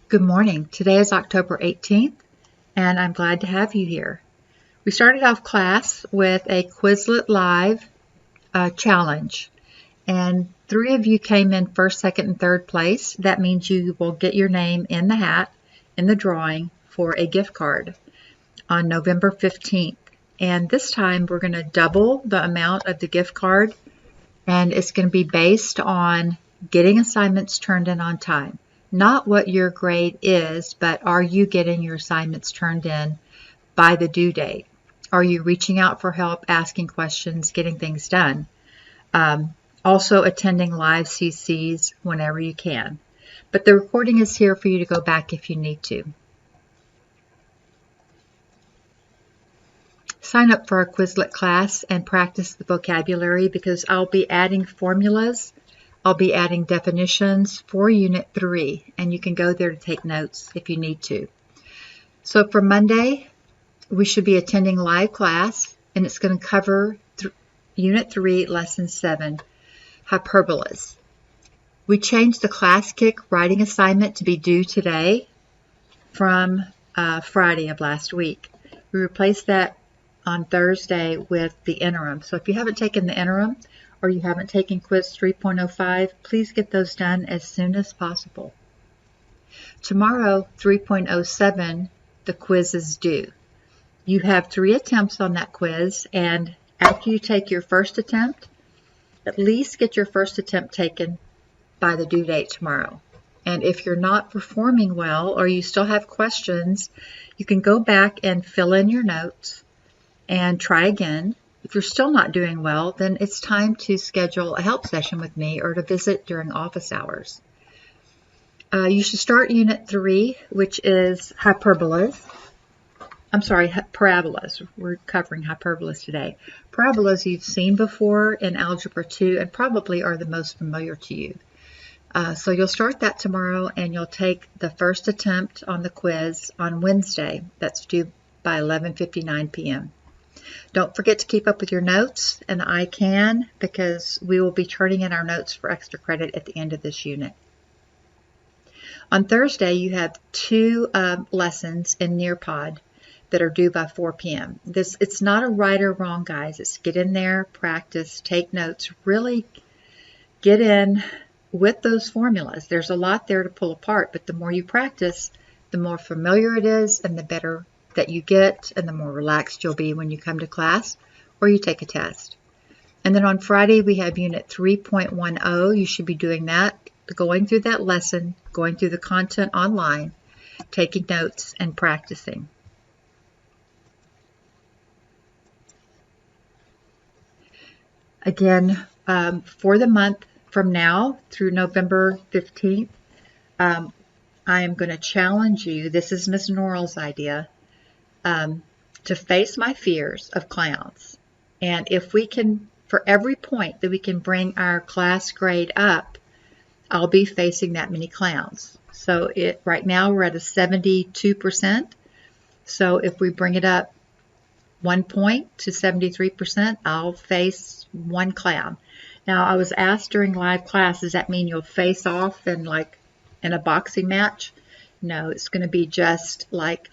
Good morning. Today is October 18th, and I'm glad to have you here. We started off class with a Quizlet Live challenge, and 3 of you came in first, second, and third place. That means you will get your name in the hat in the drawing for a gift card on November 15th. And this time we're going to double the amount of the gift card, and it's going to be based on getting assignments turned in on time. Not what your grade is, but are you getting your assignments turned in by the due date? Are you reaching out for help, asking questions, getting things done? Also attending live CCs whenever you can. But the recording is here for you to go back if you need to. Sign up for our Quizlet class and practice the vocabulary because I'll be adding formulas. I'll be adding definitions for Unit 3, and you can go there to take notes if you need to. So for Monday, we should be attending live class, and it's going to cover Unit 3, Lesson 7, hyperbolas. We changed the Class Kick writing assignment to be due today from Friday of last week. We replaced that on Thursday with the interim. So if you haven't taken the interim, or you haven't taken Quiz 3.05, please get those done as soon as possible. Tomorrow, 3.07, the quiz is due. You have 3 attempts on that quiz, and after you take your first attempt, at least get your first attempt taken by the due date tomorrow. And if you're not performing well or you still have questions, you can go back and fill in your notes and try again. If you're still not doing well, then it's time to schedule a help session with me or to visit during office hours. You should start Unit 3, which is hyperbolas. I'm sorry, parabolas. We're covering hyperbolas today. Parabolas you've seen before in Algebra 2 and probably are the most familiar to you. So you'll start that tomorrow, and you'll take the first attempt on the quiz on Wednesday. That's due by 11:59 p.m. Don't forget to keep up with your notes, and I can, because we will be turning in our notes for extra credit at the end of this unit. On Thursday, you have 2 lessons in Nearpod that are due by 4 p.m. It's not a right or wrong, guys. It's get in there, practice, take notes, really get in with those formulas. There's a lot there to pull apart, but the more you practice, the more familiar it is and the better that you get, and the more relaxed you'll be when you come to class or you take a test. And then on Friday, we have Unit 3.10. You should be doing that, going through that lesson, going through the content online, taking notes, and practicing. Again, for the month from now through November 15th, I am going to challenge you. This is Ms. Norrell's idea. To face my fears of clowns. And if we can, for every point that we can bring our class grade up, I'll be facing that many clowns. So right now we're at a 72%. So if we bring it up 1 point to 73%, I'll face 1 clown. Now, I was asked during live class, does that mean you'll face off in a boxing match? No, it's going to be just like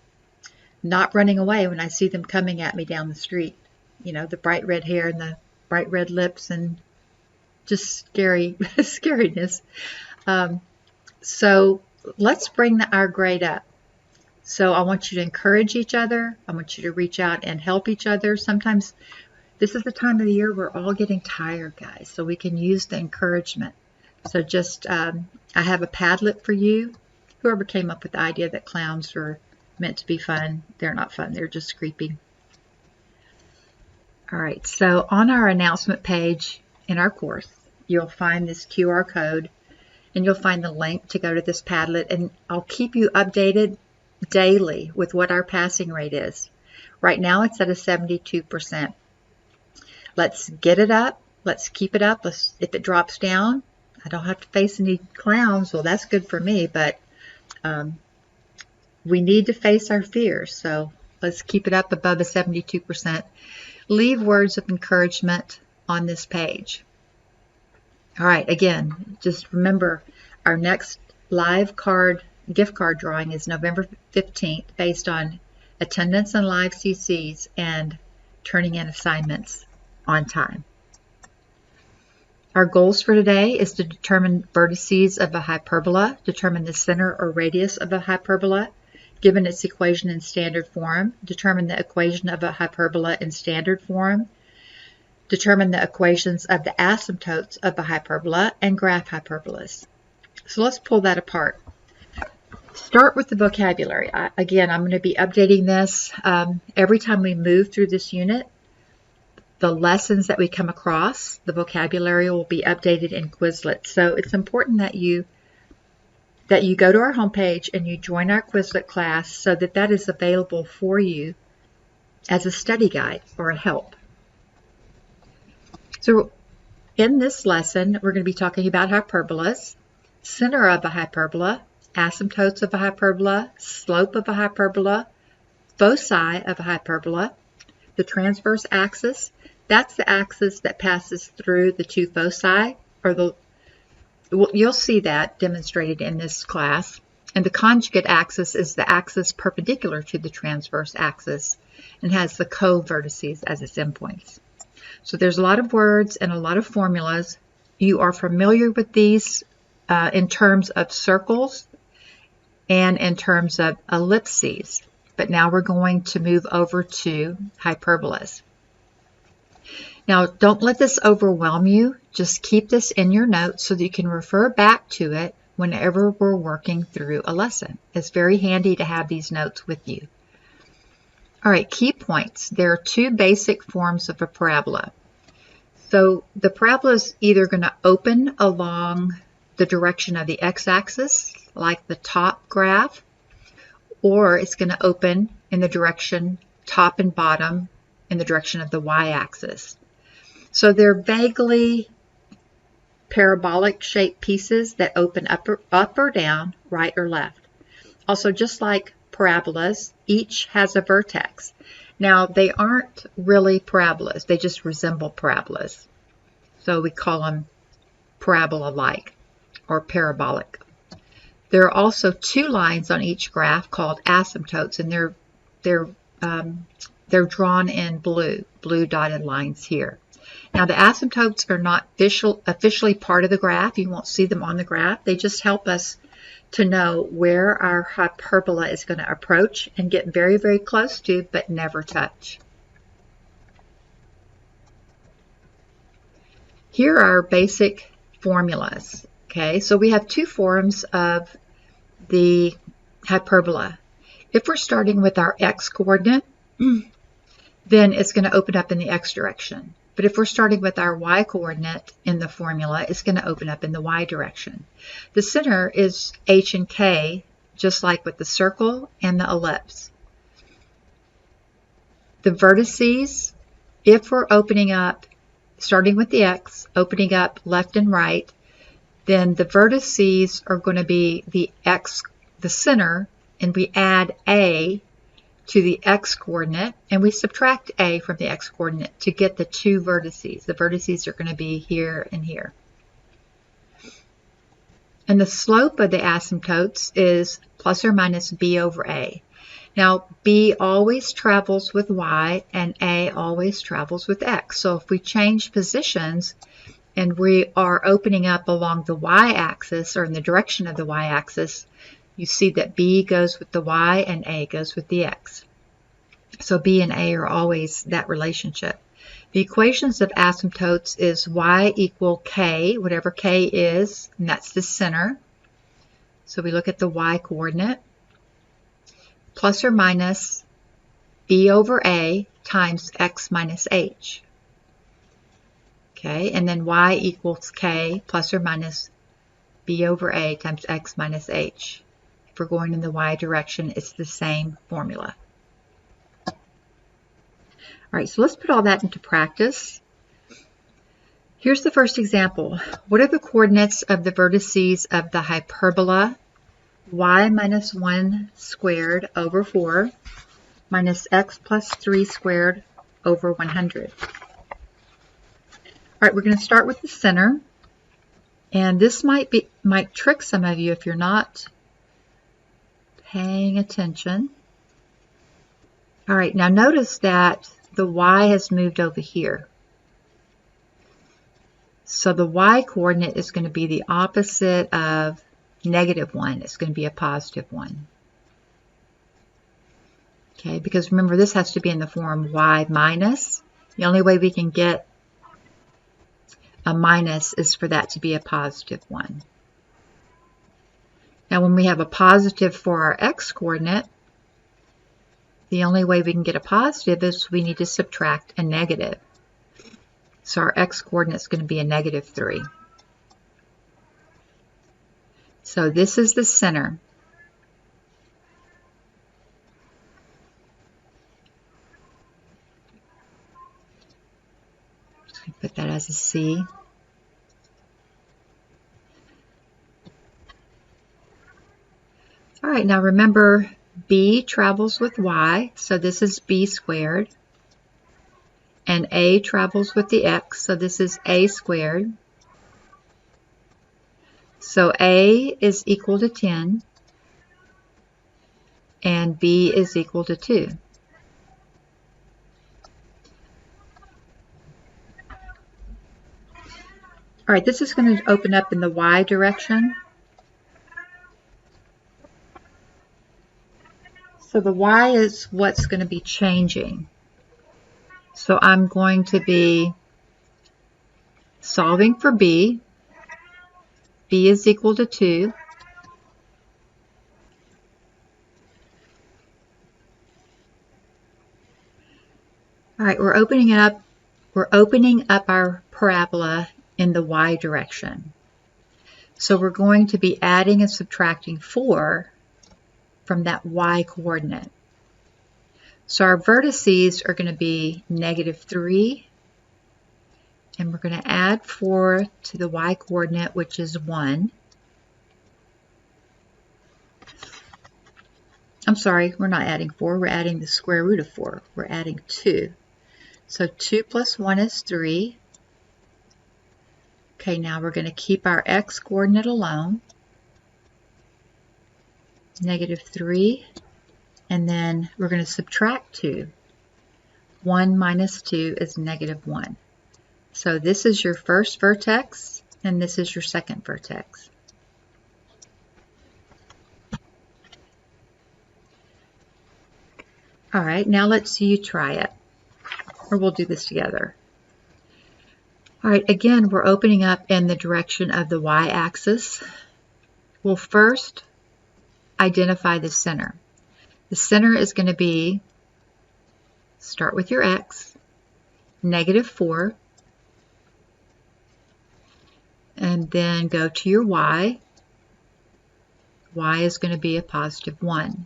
not running away when I see them coming at me down the street. You know, the bright red hair and the bright red lips and just scariness. So let's bring our grade up. So I want you to encourage each other. I want you to reach out and help each other. Sometimes this is the time of the year we're all getting tired, guys, so we can use the encouragement. So just, I have a Padlet for you. Whoever came up with the idea that clowns are meant to be fun, they're not fun, they're just creepy. All right, so on our announcement page in our course, you'll find this QR code, and you'll find the link to go to this Padlet, and I'll keep you updated daily with what our passing rate is. Right now it's at a 72%. Let's get it up. Let's keep it up. If it drops down, I don't have to face any clowns. Well, that's good for me, but we need to face our fears. So let's keep it up above a 72%. Leave words of encouragement on this page. All right, again, just remember our next live card gift card drawing is November 15th based on attendance and live CCs and turning in assignments on time. Our goals for today is to determine vertices of a hyperbola, determine the center or radius of a hyperbola, given its equation in standard form, determine the equation of a hyperbola in standard form, determine the equations of the asymptotes of a hyperbola, and graph hyperbolas. So let's pull that apart. Start with the vocabulary. Again, I'm going to be updating this every time we move through this unit. The lessons that we come across, the vocabulary will be updated in Quizlet. So it's important that you go to our homepage and you join our Quizlet class so that is available for you as a study guide or a help. So in this lesson, we're going to be talking about hyperbolas, center of a hyperbola, asymptotes of a hyperbola, slope of a hyperbola, foci of a hyperbola, the transverse axis. That's the axis that passes through the two foci, you'll see that demonstrated in this class. And the conjugate axis is the axis perpendicular to the transverse axis and has the co-vertices as its endpoints. So there's a lot of words and a lot of formulas. You are familiar with these in terms of circles and in terms of ellipses. But now we're going to move over to hyperbolas. Now, don't let this overwhelm you. Just keep this in your notes so that you can refer back to it whenever we're working through a lesson. It's very handy to have these notes with you. All right, key points. There are two basic forms of a parabola. So the parabola is either going to open along the direction of the x-axis, like the top graph, or it's going to open in the direction top and bottom in the direction of the y-axis. So they're vaguely parabolic shaped pieces that open up or down, right or left. Also, just like parabolas, each has a vertex. Now, they aren't really parabolas. They just resemble parabolas. So we call them parabola-like or parabolic. There are also two lines on each graph called asymptotes, and they're drawn in blue dotted lines here. Now, the asymptotes are not officially part of the graph. You won't see them on the graph. They just help us to know where our hyperbola is going to approach and get very, very close to, but never touch. Here are our basic formulas. Okay, so we have two forms of the hyperbola. If we're starting with our x-coordinate, then it's going to open up in the x direction. But if we're starting with our y-coordinate in the formula, it's going to open up in the y direction. The center is h and k, just like with the circle and the ellipse. The vertices, if we're opening up, starting with the x, opening up left and right, then the vertices are going to be the center, and we add a to the x-coordinate, and we subtract a from the x-coordinate to get the two vertices. The vertices are going to be here and here. And the slope of the asymptotes is plus or minus b over a. Now, b always travels with y, and a always travels with x. So if we change positions, and we are opening up along the y-axis, or in the direction of the y-axis, you see that b goes with the y and a goes with the x. So b and a are always that relationship. The equations of asymptotes is y equal k, whatever k is, and that's the center. So we look at the y-coordinate, plus or minus b over a times x minus h. Okay, and then y equals k plus or minus b over a times x minus h. If we're going in the y direction, it's the same formula. All right, so let's put all that into practice. Here's the first example. What are the coordinates of the vertices of the hyperbola y minus 1 squared over 4 minus x plus 3 squared over 100? All right, we're going to start with the center, and this might trick some of you if you're not paying attention. All right, now notice that the y has moved over here. So the y coordinate is going to be the opposite of -1. It's going to be a +1. Okay, because remember this has to be in the form y minus. The only way we can get a minus is for that to be a +1. Now when we have a positive for our x coordinate, the only way we can get a positive is we need to subtract a negative. So our x coordinate is going to be a -3. So this is the center. Just going to put that as a C. All right, now remember B travels with Y, so this is B squared. And A travels with the X, so this is A squared. So A is equal to 10, and B is equal to 2. All right, this is going to open up in the Y direction. So the Y is what's going to be changing. So I'm going to be solving for B. B is equal to 2. All right, we're opening up our parabola in the Y direction. So we're going to be adding and subtracting 4 from that Y coordinate. So our vertices are going to be -3, and we're going to add 4 to the Y coordinate, which is 1. I'm sorry, we're not adding 4, we're adding the square root of 4. We're adding 2. So 2 plus 1 is 3. Okay, now we're going to keep our x coordinate alone, -3, and then we're going to subtract 2. 1 minus 2 is -1. So this is your first vertex, and this is your second vertex. All right, now let's see you try it, or we'll do this together. All right, again, we're opening up in the direction of the y-axis. We'll first identify the center. The center is going to be, start with your x, -4, and then go to your y. Y is going to be a +1.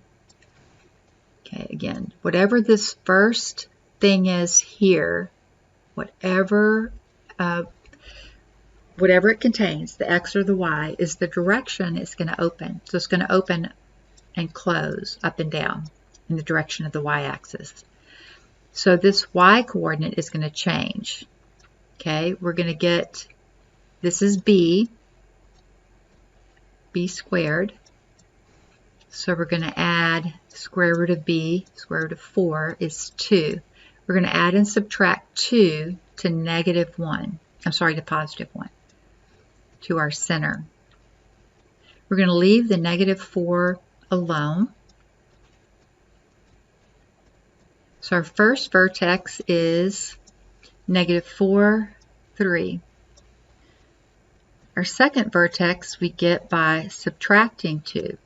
Okay, again, whatever this first thing is here, whatever it contains, the x or the y, is the direction it's going to open. So it's going to open and close up and down in the direction of the y-axis. So this y coordinate is going to change. Okay, we're going to get, this is b squared. So we're going to add square root of b, square root of 4 is 2. We're going to add and subtract 2 to -1. I'm sorry, to +1, to our center. We're going to leave the -4 alone. So our first vertex is -4, 3. Our second vertex we get by subtracting 2,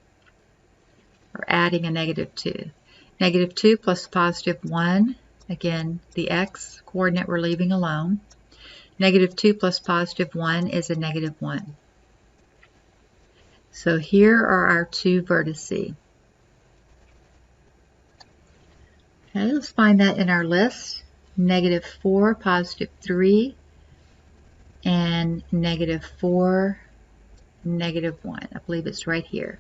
or adding a -2. -2 plus +1, again, the x coordinate we're leaving alone. -2 plus +1 is a -1. So here are our two vertices. Okay, let's find that in our list. -4, +3, and -4, -1. I believe it's right here.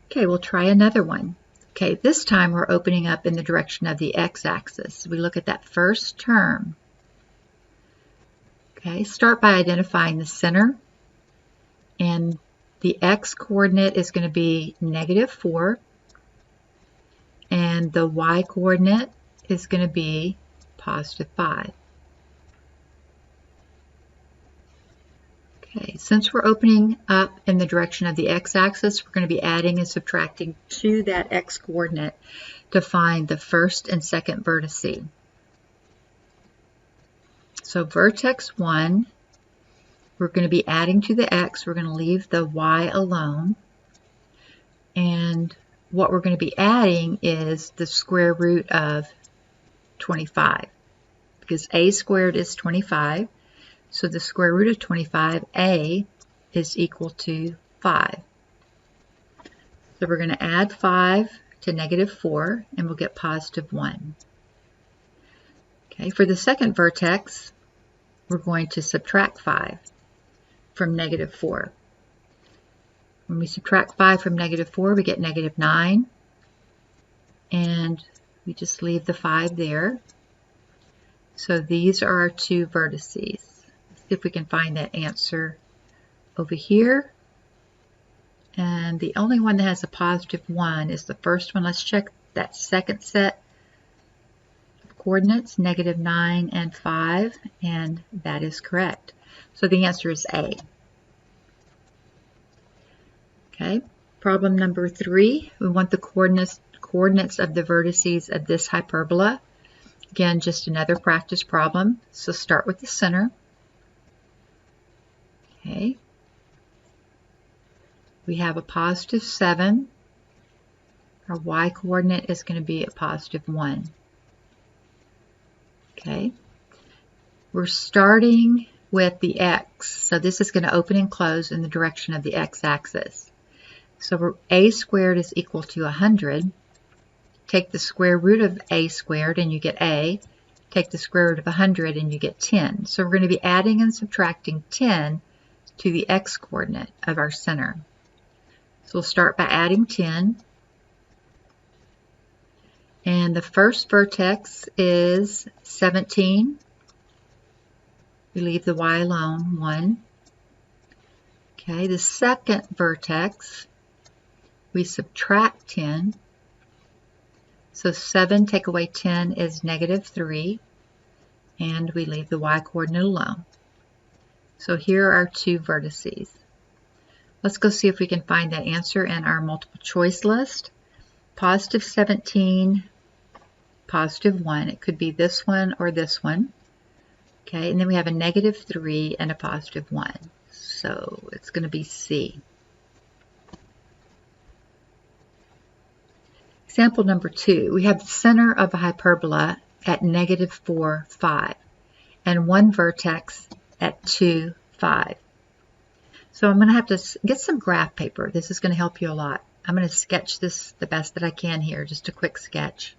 Okay, we'll try another one. Okay, this time we're opening up in the direction of the x-axis. We look at that first term. Okay, start by identifying the center. And the x-coordinate is going to be -4, and the y-coordinate is going to be +5. Okay, since we're opening up in the direction of the x-axis, we're going to be adding and subtracting to that x-coordinate to find the first and second vertices. So vertex 1, we're going to be adding to the x, we're going to leave the y alone. And what we're going to be adding is the square root of 25, because a squared is 25. So the square root of 25, a, is equal to 5. So we're going to add 5 to -4, and we'll get +1. Okay, for the second vertex, we're going to subtract 5 from -4. When we subtract 5 from -4, we get -9, and we just leave the 5 there. So these are our two vertices. See if we can find that answer over here. And the only one that has a +1 is the first one. Let's check that second set of coordinates, -9 and 5, and that is correct. So the answer is A. Okay, problem number 3. We want the coordinates of the vertices of this hyperbola. Again, just another practice problem. So start with the center. Okay, we have a +7. Our y-coordinate is going to be a +1. Okay, we're starting with the x, so this is going to open and close in the direction of the x-axis. So a squared is equal to 100. Take the square root of a squared and you get a. Take the square root of 100 and you get 10. So we're going to be adding and subtracting 10 to the x-coordinate of our center. So we'll start by adding 10. And the first vertex is 17. We leave the y alone, 1. Okay, the second vertex, we subtract 10. So 7 take away 10 is -3. And we leave the y-coordinate alone. So here are two vertices. Let's go see if we can find that answer in our multiple choice list. +17, +1. It could be this one or this one. Okay, and then we have a -3 and a +1. So it's going to be C. Example number 2. We have the center of a hyperbola at -4, 5, and one vertex at 2, 5. So I'm going to have to get some graph paper. This is going to help you a lot. I'm going to sketch this the best that I can here, just a quick sketch.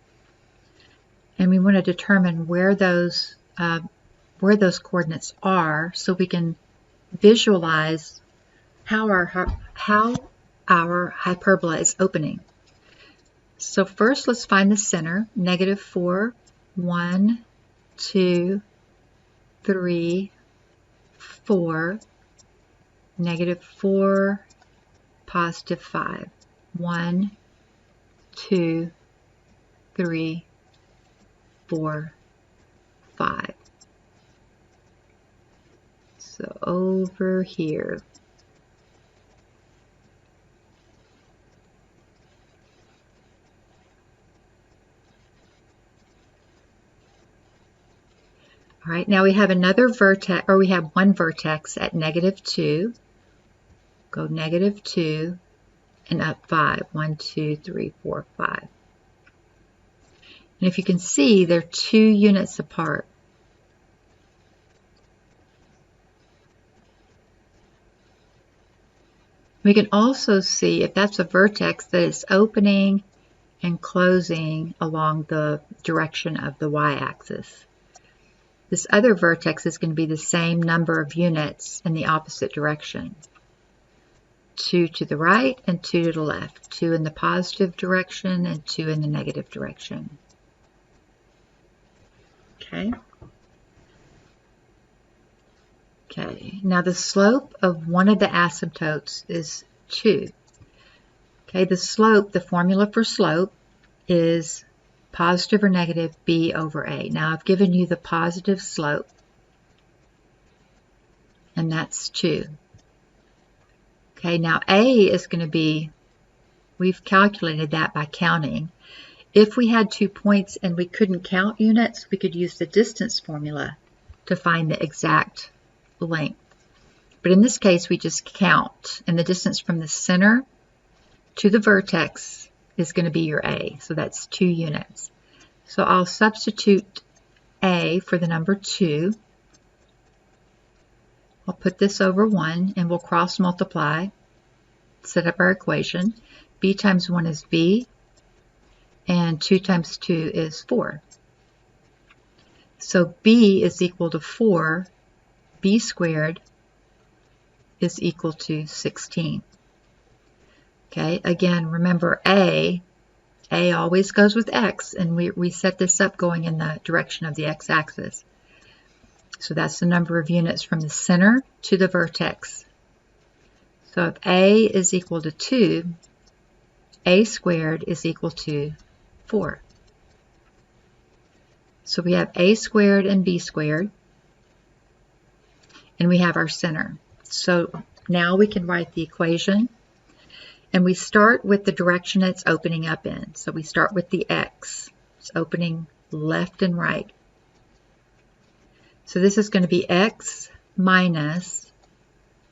And we want to determine where those coordinates are so we can visualize how our hyperbola is opening. So first let's find the center, -4, 1, 2, 3, 4, -4, +5, 1, 2, 3, 4, 5. So over here. All right, now we have another vertex, or we have one vertex at -2. Go -2 and up 5. 1, 2, 3, 4, 5. And if you can see, they're 2 units apart. We can also see if that's a vertex that is opening and closing along the direction of the y-axis. This other vertex is going to be the same number of units in the opposite direction. 2 to the right and 2 to the left. 2 in the positive direction and 2 in the negative direction. Okay. Okay, now the slope of one of the asymptotes is 2. Okay, the slope, the formula for slope is positive or negative b over a. Now I've given you the positive slope, and that's 2. Okay, now a is going to be, we've calculated that by counting. If we had 2 points and we couldn't count units, we could use the distance formula to find the exact length. But in this case, we just count, and the distance from the center to the vertex is going to be your a, so that's 2 units. So I'll substitute a for the number 2. I'll put this over 1, and we'll cross multiply, set up our equation. B times 1 is b, and 2 times 2 is 4. So b is equal to 4, b squared is equal to 16. Okay, again, remember A always goes with x, and we set this up going in the direction of the x-axis. So that's the number of units from the center to the vertex. So if a is equal to 2, a squared is equal to 4. So we have a squared and b squared, and we have our center. So now we can write the equation, and we start with the direction it's opening up in. So we start with the x. It's opening left and right. So this is going to be x minus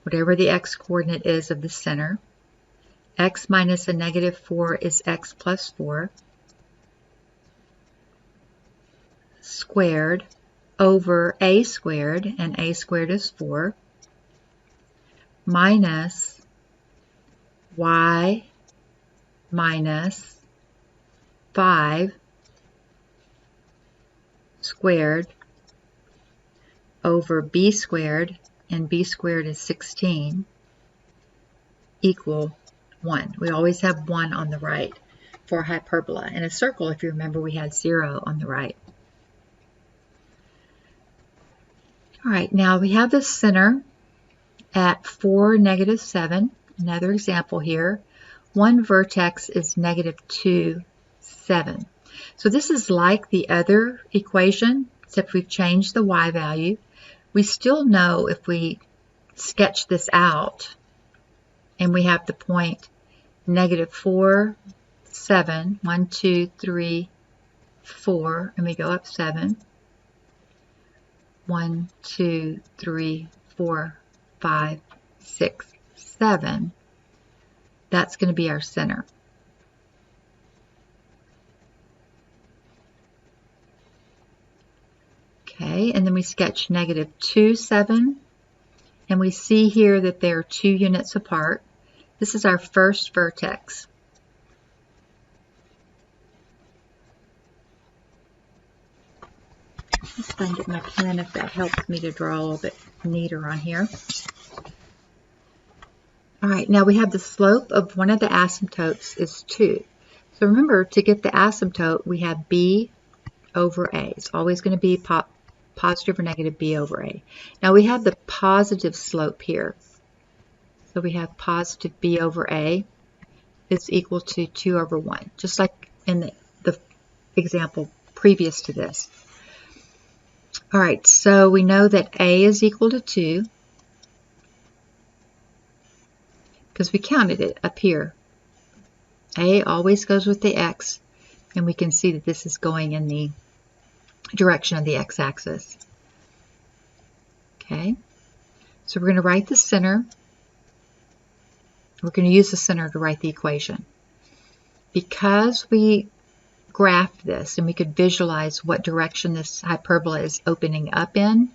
whatever the x coordinate is of the center. X minus a negative 4 is x plus 4 squared over a squared, and a squared is 4, minus y minus 5 squared over b squared, and b squared is 16, equal 1. We always have 1 on the right for hyperbola. In a circle, if you remember, we had 0 on the right. All right, now we have the center at 4, negative 7. Another example here. One vertex is negative 2, 7. So this is like the other equation, except we've changed the y value. We still know if we sketch this out and we have the point negative 4, 7, 1, 2, 3, 4, and we go up 7. 1, 2, 3, 4, 5, 6, 7. That's going to be our center. Okay, and then we sketch negative 2, 7, and we see here that they're 2 units apart. This is our first vertex. Let's find my pen if that helps me to draw a little bit neater on here. All right, now we have the slope of one of the asymptotes is 2. So remember, to get the asymptote, we have b over a. It's always going to be positive or negative b over a. Now we have the positive slope here. So we have positive b over a is equal to 2 over 1, just like in the example previous to this. All right, so we know that a is equal to 2 because we counted it up here. A always goes with the x, and we can see that this is going in the direction of the x-axis. Okay, so we're going to write the center. We're going to use the center to write the equation. Because we graphed this and we could visualize what direction this hyperbola is opening up in,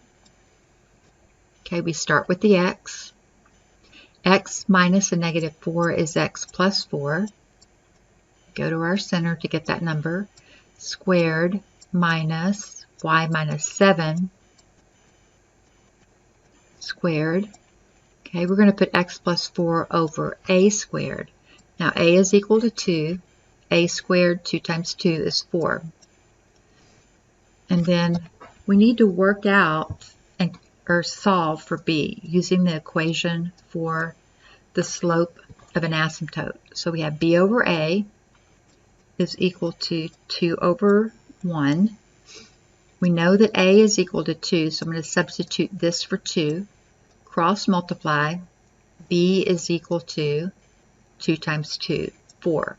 okay, we start with the x. X minus a negative 4 is x plus 4. Go to our center to get that number. Squared minus y minus 7 squared. Okay, we're going to put x plus 4 over a squared. Now a is equal to 2. A squared, 2 times 2 is 4. And then we need to work out or solve for b using the equation for the slope of an asymptote. So we have b over a is equal to 2 over 1. We know that a is equal to 2, so I'm going to substitute this for 2. Cross multiply, b is equal to 2 times 2, 4.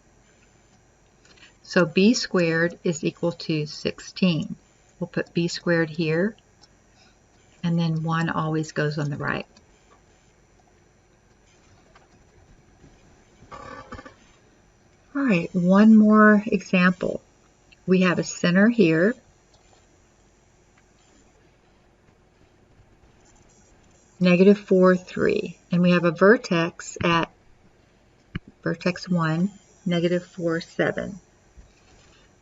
So b squared is equal to 16. We'll put b squared here, and then 1 always goes on the right. All right, one more example. We have a center here. -4, 3. And we have a vertex at vertex 1, -4, 7.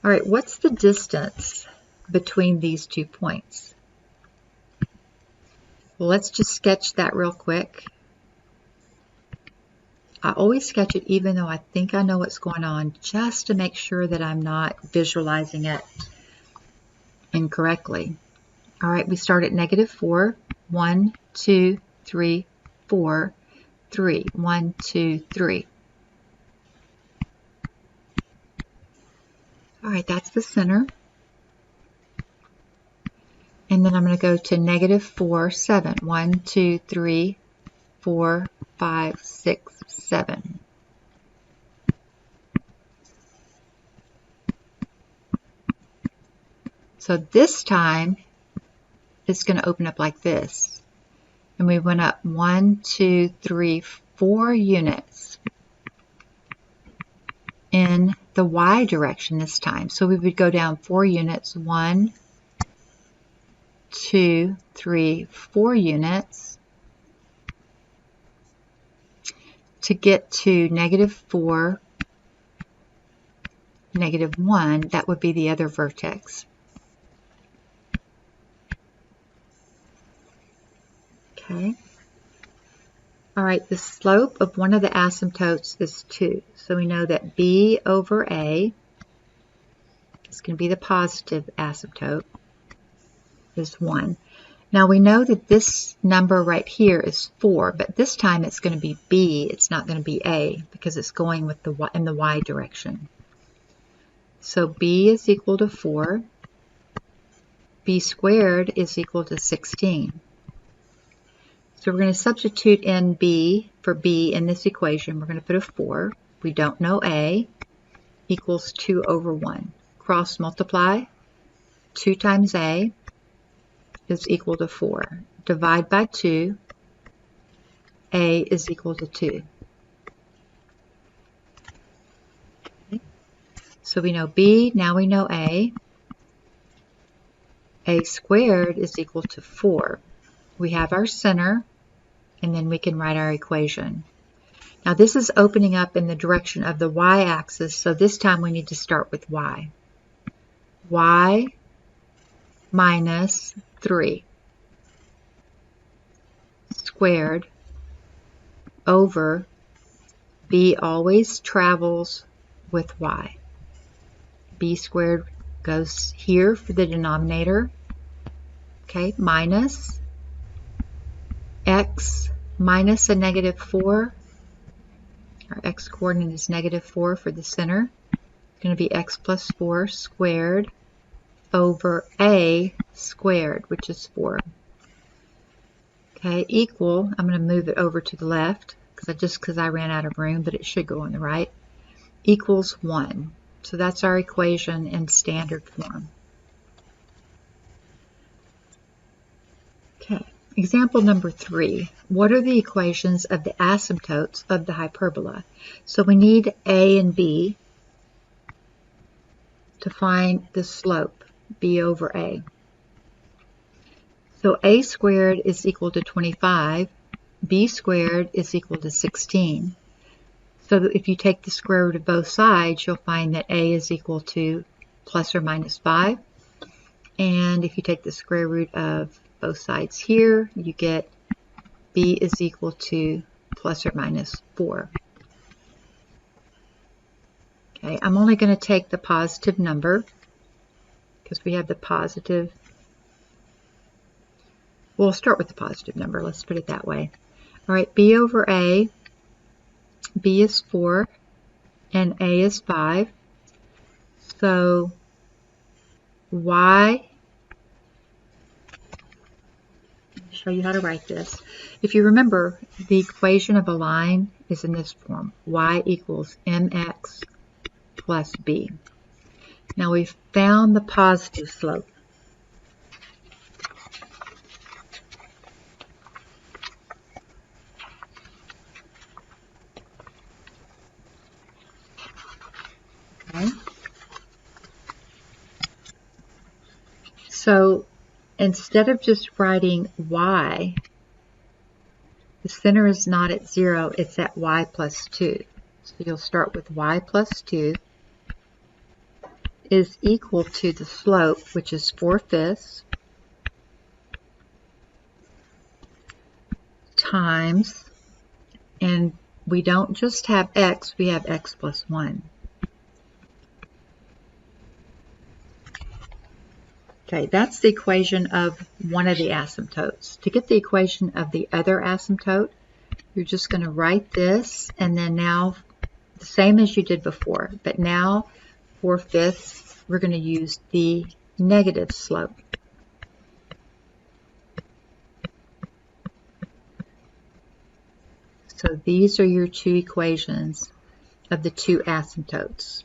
All right, what's the distance between these 2 points? Well, let's just sketch that real quick. I always sketch it even though I think I know what's going on, just to make sure that I'm not visualizing it incorrectly. All right, we start at -4. 1, 2, 3, 4, 3. 1, 2, 3. All right, that's the center. And then I'm going to go to -4, 7. 1, 2, 3, 4, 5, 6, 7. So this time it's going to open up like this. And we went up 1, 2, 3, 4 units in the y direction this time. So we would go down 4 units, 1, 2, 3, 4 units to get to -4, -1. That would be the other vertex. Okay. All right, the slope of one of the asymptotes is 2. So we know that b over a is going to be the positive asymptote, is 1. Now we know that this number right here is 4, but this time it's going to be b, it's not going to be a, because it's going with the in the y direction. So b is equal to 4. B squared is equal to 16. So we're going to substitute in b for b in this equation. We're going to put a 4. We don't know a, equals 2 over 1. Cross multiply, 2 times a is equal to 4. Divide by 2, a is equal to 2. Okay. So we know b, now we know a. A squared is equal to 4. We have our center, and then we can write our equation. Now this is opening up in the direction of the y-axis, so this time we need to start with y. Y minus 3 squared over b always travels with y. B squared goes here for the denominator, okay, minus x minus a -4. Our x coordinate is -4 for the center. It's going to be x plus 4 squared over a squared, which is 4. Okay, equal, I'm going to move it over to the left because I ran out of room, but it should go on the right, equals 1. So that's our equation in standard form. Okay, example number 3. What are the equations of the asymptotes of the hyperbola? So we need a and b to find the slope, b over a. So a squared is equal to 25, b squared is equal to 16. So that if you take the square root of both sides, you'll find that a is equal to plus or minus 5. And if you take the square root of both sides here, you get b is equal to plus or minus 4. Okay, I'm only going to take the positive number because we have the positive We'll start with the positive number. Let's put it that way. All right, b over a. B is 4 and a is 5. So y, let me show you how to write this. If you remember, the equation of a line is in this form. Y equals mx plus b. Now we've found the positive slope. Okay. So instead of just writing y, the center is not at 0, it's at y plus 2. So you'll start with y plus 2 is equal to the slope, which is 4/5, times, and we don't just have x, we have x plus 1. Okay, that's the equation of one of the asymptotes. To get the equation of the other asymptote, you're just going to write this, and then now, the same as you did before, but now 4/5, we're going to use the negative slope. So these are your two equations of the two asymptotes.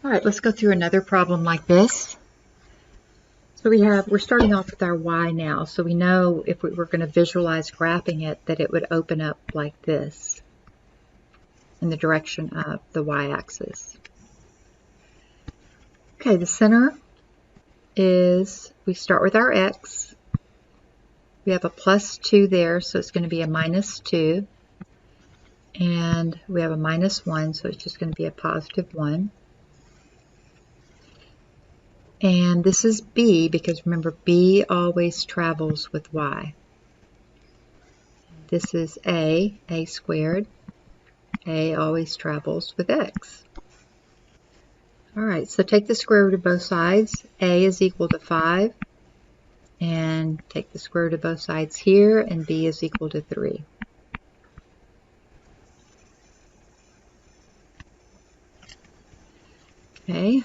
All right, let's go through another problem like this. So we're starting off with our y now. So we know if we were going to visualize graphing it, that it would open up like this in the direction of the y-axis. Okay, the center is, we start with our x. We have a plus 2 there, so it's going to be a minus 2. And we have a minus 1, so it's just going to be a positive 1. And this is b, because remember, b always travels with y. This is a squared. A always travels with x. All right, so take the square root of both sides. A is equal to 5. And take the square root of both sides here, and b is equal to 3. Okay,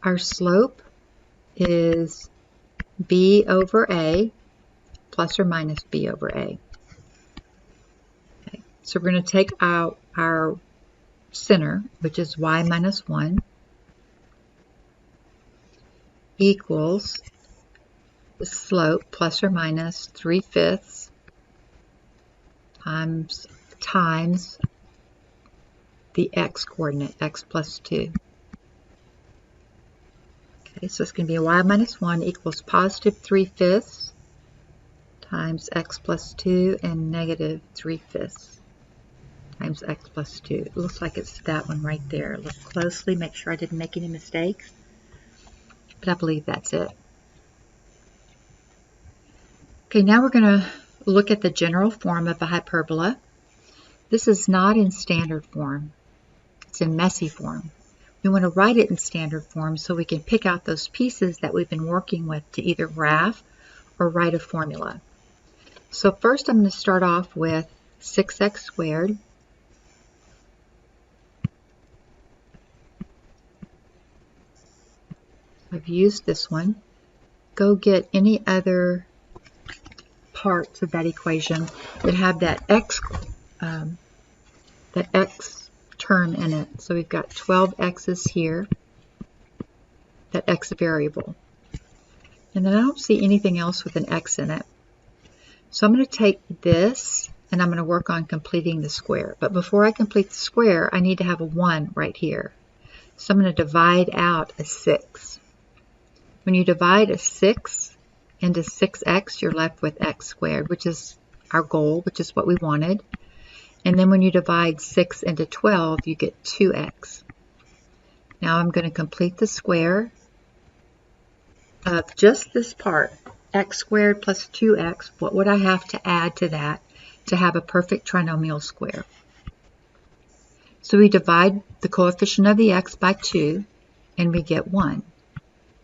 our slope is b over a plus or minus b over a. Okay, so we're going to take out our center, which is y minus 1, equals the slope plus or minus 3/5 times the x coordinate, x plus 2. Okay, so it's going to be y minus 1 equals positive 3/5 times x plus 2 and negative 3/5 times x plus 2. It looks like it's that one right there. Look closely, make sure I didn't make any mistakes. But I believe that's it. Okay, now we're going to look at the general form of a hyperbola. This is not in standard form. It's in messy form. We want to write it in standard form so we can pick out those pieces that we've been working with to either graph or write a formula. So first I'm going to start off with 6x squared. I've used this one. Go get any other parts of that equation that have that x term in it. So we've got 12 x's here, that x variable. And then I don't see anything else with an x in it. So I'm going to take this and I'm going to work on completing the square. But before I complete the square, I need to have a 1 right here. So I'm going to divide out a 6. When you divide a 6 into 6x, you're left with x squared, which is our goal, which is what we wanted. And then when you divide 6 into 12, you get 2x. Now I'm going to complete the square of just this part, x squared plus 2x. What would I have to add to that to have a perfect trinomial square? So we divide the coefficient of the x by 2, and we get 1.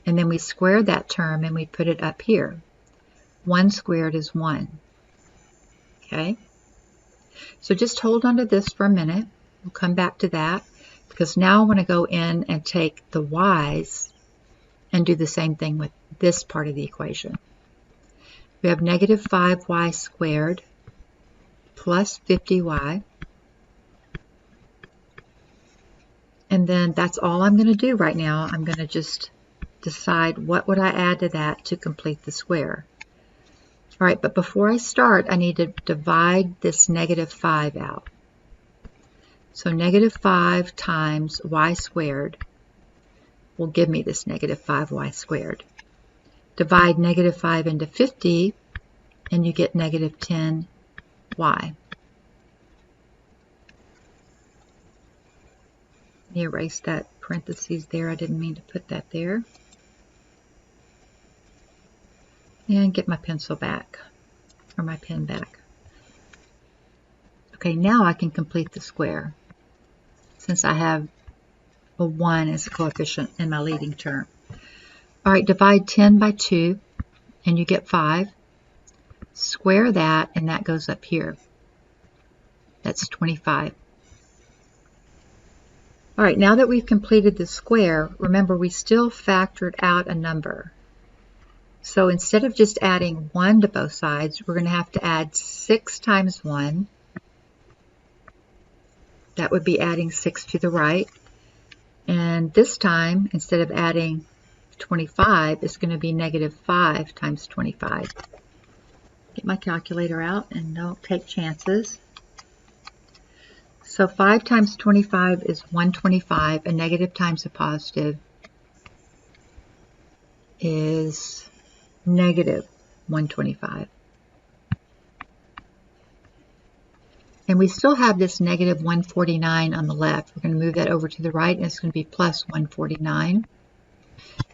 And then we square that term and we put it up here. 1 squared is 1. Okay? So just hold on to this for a minute. We'll come back to that, because now I want to go in and take the y's and do the same thing with this part of the equation. We have negative 5y squared plus 50y. And then that's all I'm going to do right now. I'm going to just decide what would I add to that to complete the square. All right, but before I start, I need to divide this negative 5 out. So negative 5 times y squared will give me this negative 5y squared. Divide negative 5 into 50, and you get negative 10y. Let me erase that parentheses there. I didn't mean to put that there. And get my pencil back, or my pen back. Okay, now I can complete the square, since I have a 1 as a coefficient in my leading term. All right, divide 10 by 2, and you get 5. Square that, and that goes up here. That's 25. All right, now that we've completed the square, remember we still factored out a number. So instead of just adding 1 to both sides, we're going to have to add 6 times 1. That would be adding 6 to the right. And this time, instead of adding 25, it's going to be negative 5 times 25. Get my calculator out and don't take chances. So 5 times 25 is 125. A negative times a positive is negative 125. And we still have this negative 149 on the left. We're going to move that over to the right, and it's going to be plus 149.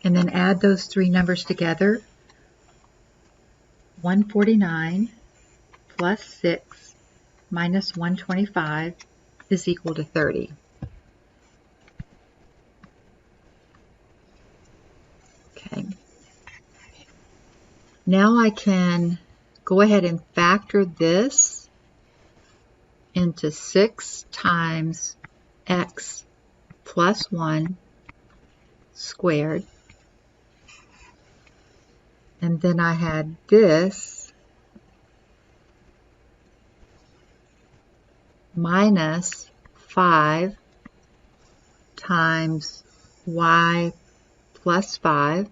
And then add those three numbers together. 149 plus 6 minus 125 is equal to 30. Okay. Now I can go ahead and factor this into 6 times x plus 1 squared. And then I had this minus 5 times y plus 5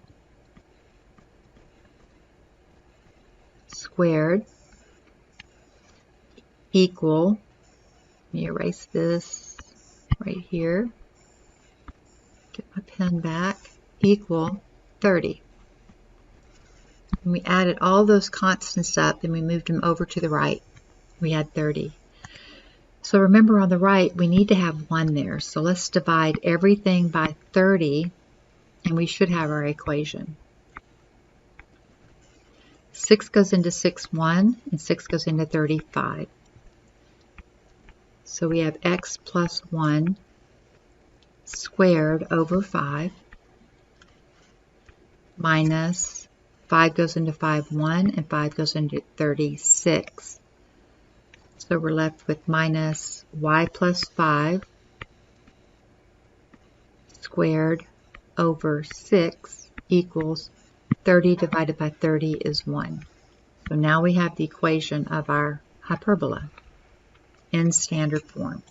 squared equal, let me erase this right here, get my pen back, equal 30. And we added all those constants up and we moved them over to the right. We had 30. So remember, on the right we need to have 1 there. So let's divide everything by 30 and we should have our equation. 6 goes into 6 1 and 6 goes into 35. So we have x plus 1 squared over 5 minus 5 goes into 5 1 and 5 goes into 36. So we're left with minus y plus 5 squared over 6 equals 30 divided by 30 is 1. So now we have the equation of our hyperbola in standard form.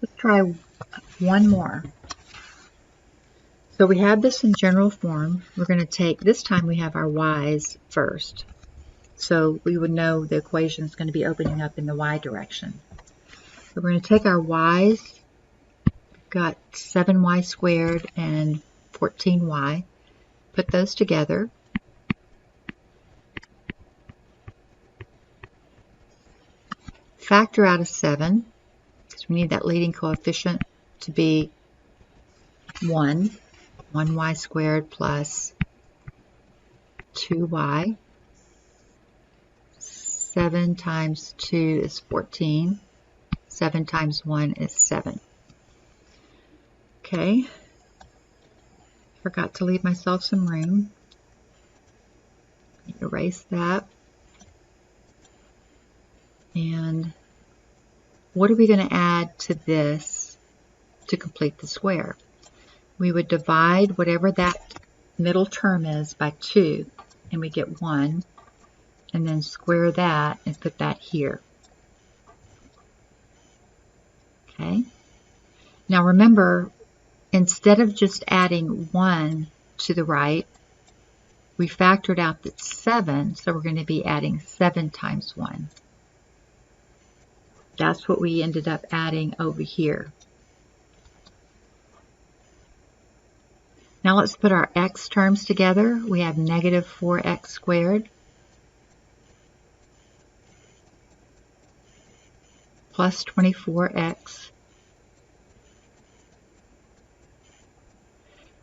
Let's try one more. So we have this in general form. We're going to take, this time we have our y's first. So we would know the equation is going to be opening up in the y direction. So we're going to take our y's. We've got 7y squared and 14y. Put those together. Factor out a 7, because we need that leading coefficient to be 1. 1y squared plus 2y. 7 times 2 is 14. 7 times 1 is 7. Okay. Forgot to leave myself some room. Erase that. And what are we going to add to this to complete the square? We would divide whatever that middle term is by 2, and we get 1, and then square that and put that here. Okay. Now remember, instead of just adding 1 to the right, we factored out that 7, so we're going to be adding 7 times 1. That's what we ended up adding over here. Now let's put our x terms together. We have negative 4x squared plus 24x.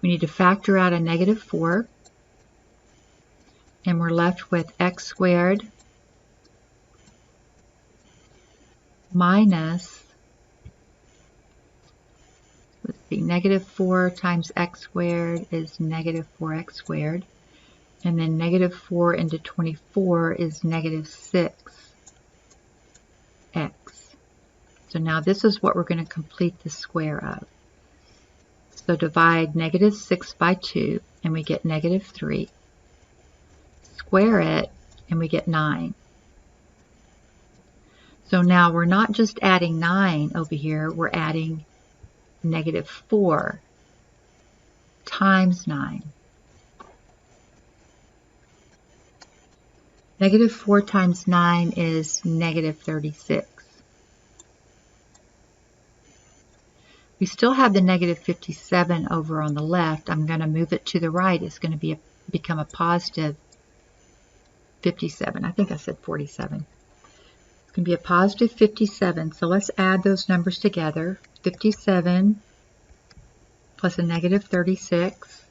We need to factor out a negative 4, and we're left with x squared minus, let's see, negative 4 times x squared is negative 4x squared, and then negative 4 into 24 is negative 6x. So now this is what we're going to complete the square of. So divide negative 6 by 2, and we get negative 3. Square it, and we get 9. So now we're not just adding 9 over here, we're adding negative 4 times 9. Negative 4 times 9 is negative 36. We still have the negative 57 over on the left. I'm going to move it to the right. It's going to become a positive 57. I think I said 47. It's going to be a positive 57. So let's add those numbers together. 57 plus a negative 36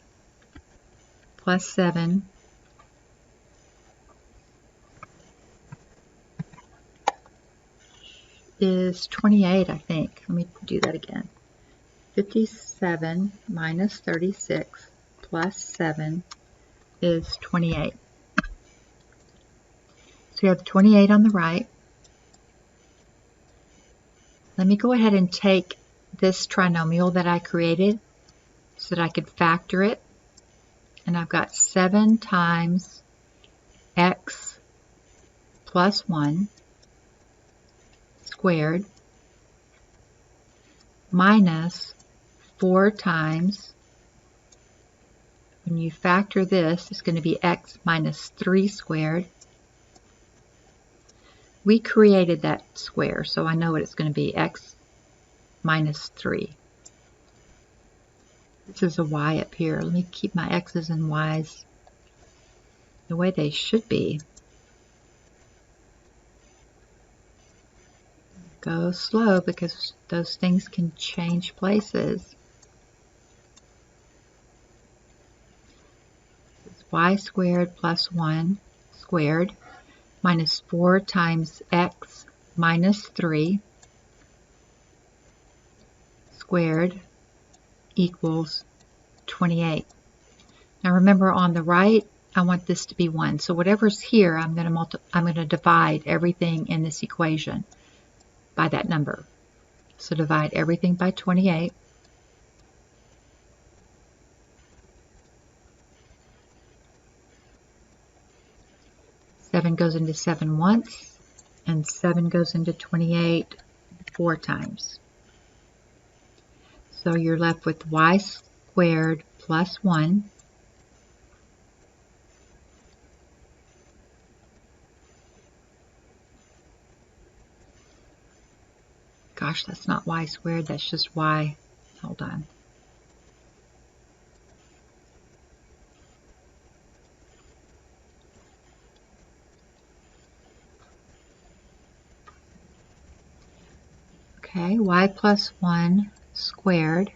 plus 7 is 28, I think. Let me do that again. 57 minus 36 plus 7 is 28. So we have 28 on the right. Let me go ahead and take this trinomial that I created so that I could factor it. And I've got 7 times x plus 1 squared minus 4 times, when you factor this, it's going to be x minus 3 squared. We created that square, so I know what it's going to be, x minus 3. This is a y up here. Let me keep my x's and y's the way they should be. Go slow because those things can change places. It's y squared plus 1 squared minus 4 times x minus 3 squared equals 28. Now remember, on the right, I want this to be 1. So whatever's here, I'm going to divide everything in this equation by that number. So divide everything by 28. Seven goes into 7 once, and 7 goes into 28 4 times. So you're left with y squared plus 1 Gosh, that's not y squared, that's just y. Hold on. Okay, y plus 1 squared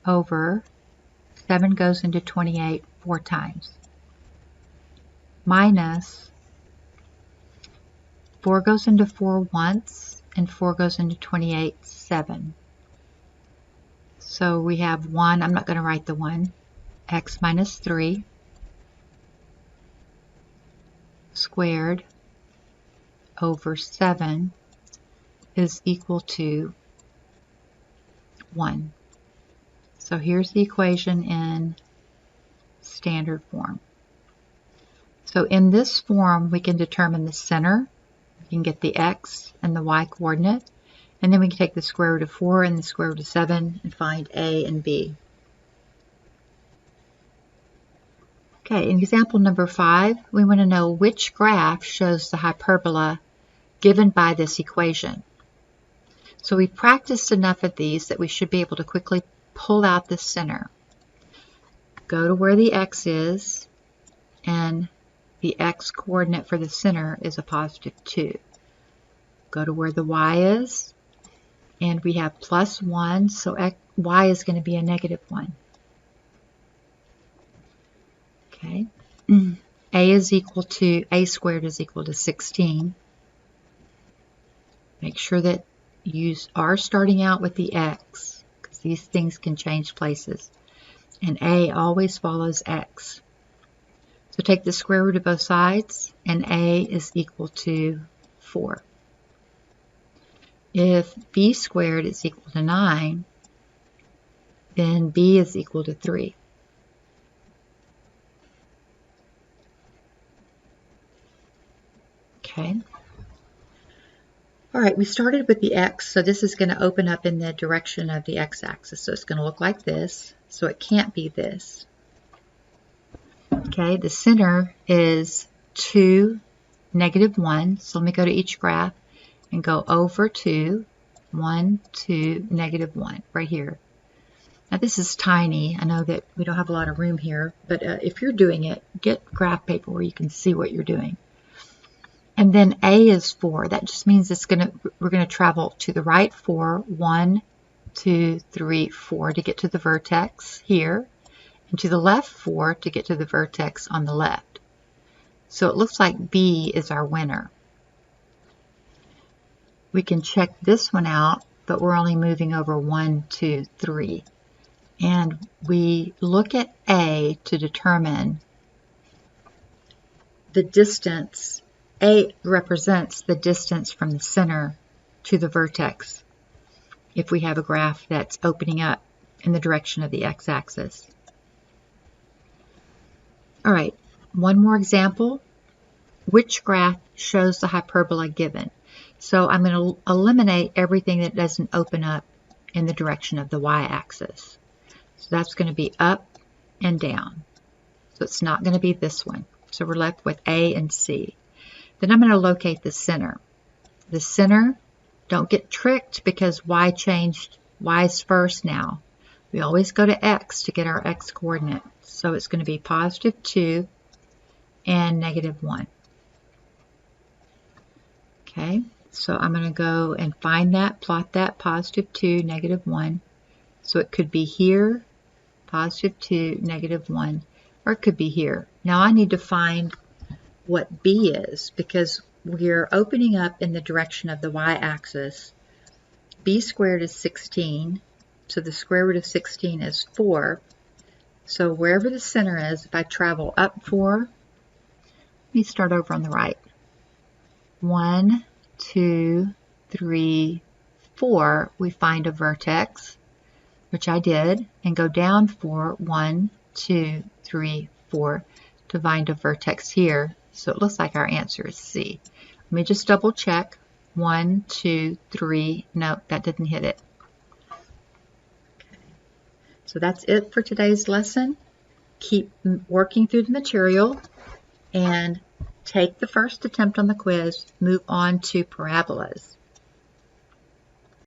over 7 goes into 28 4 times. Minus 4 goes into 4 once, and 4 goes into 28, 7. So we have 1, I'm not going to write the 1, x minus 3 squared over 7 is equal to 1. So here's the equation in standard form. So in this form, we can determine the center. We can get the x and the y coordinate. And then we can take the square root of 4 and the square root of 7 and find a and b. Okay, in example number 5, we want to know which graph shows the hyperbola given by this equation. So we practiced enough of these that we should be able to quickly pull out the center. Go to where the x is, and the x coordinate for the center is a positive 2. Go to where the y is, and we have plus 1, so y is going to be a negative 1. Okay, a squared is equal to 16. Make sure that you are starting out with the x, because these things can change places. And a always follows x. So take the square root of both sides, and a is equal to 4. If b squared is equal to 9, then b is equal to 3. Okay. All right, we started with the x, so this is going to open up in the direction of the x-axis. So it's going to look like this, so it can't be this. Okay, the center is 2, negative 1. So let me go to each graph and go over 2, 1, 2, negative 1, right here. Now this is tiny. I know that we don't have a lot of room here, but if you're doing it, get graph paper where you can see what you're doing. And then a is 4. That just means we're going to travel to the right 4, 1, 2, 3, 4 to get to the vertex here, and to the left 4 to get to the vertex on the left. So it looks like B is our winner. We can check this one out, but we're only moving over 1, 2, 3. And we look at A to determine the distance. A represents the distance from the center to the vertex if we have a graph that's opening up in the direction of the x-axis. All right, one more example. Which graph shows the hyperbola given? So I'm going to eliminate everything that doesn't open up in the direction of the y-axis. So that's going to be up and down. So it's not going to be this one. So we're left with A and C. Then I'm going to locate the center. The center, don't get tricked because y changed. Y's first now. We always go to x to get our x coordinate. So it's going to be positive 2 and negative 1. Okay, so I'm going to go and find that, plot that, positive 2, negative 1. So it could be here, positive 2, negative 1, or it could be here. Now I need to find what B is, because we're opening up in the direction of the y-axis. B squared is 16, so the square root of 16 is 4. So wherever the center is, if I travel up 4, let me start over on the right. 1, 2, 3, 4, we find a vertex, which I did, and go down 4, 1, 2, 3, 4, to find a vertex here. So it looks like our answer is C. Let me just double check. 1, 2, 3. Nope, that didn't hit it. Okay. So that's it for today's lesson. Keep working through the material and take the first attempt on the quiz. Move on to parabolas.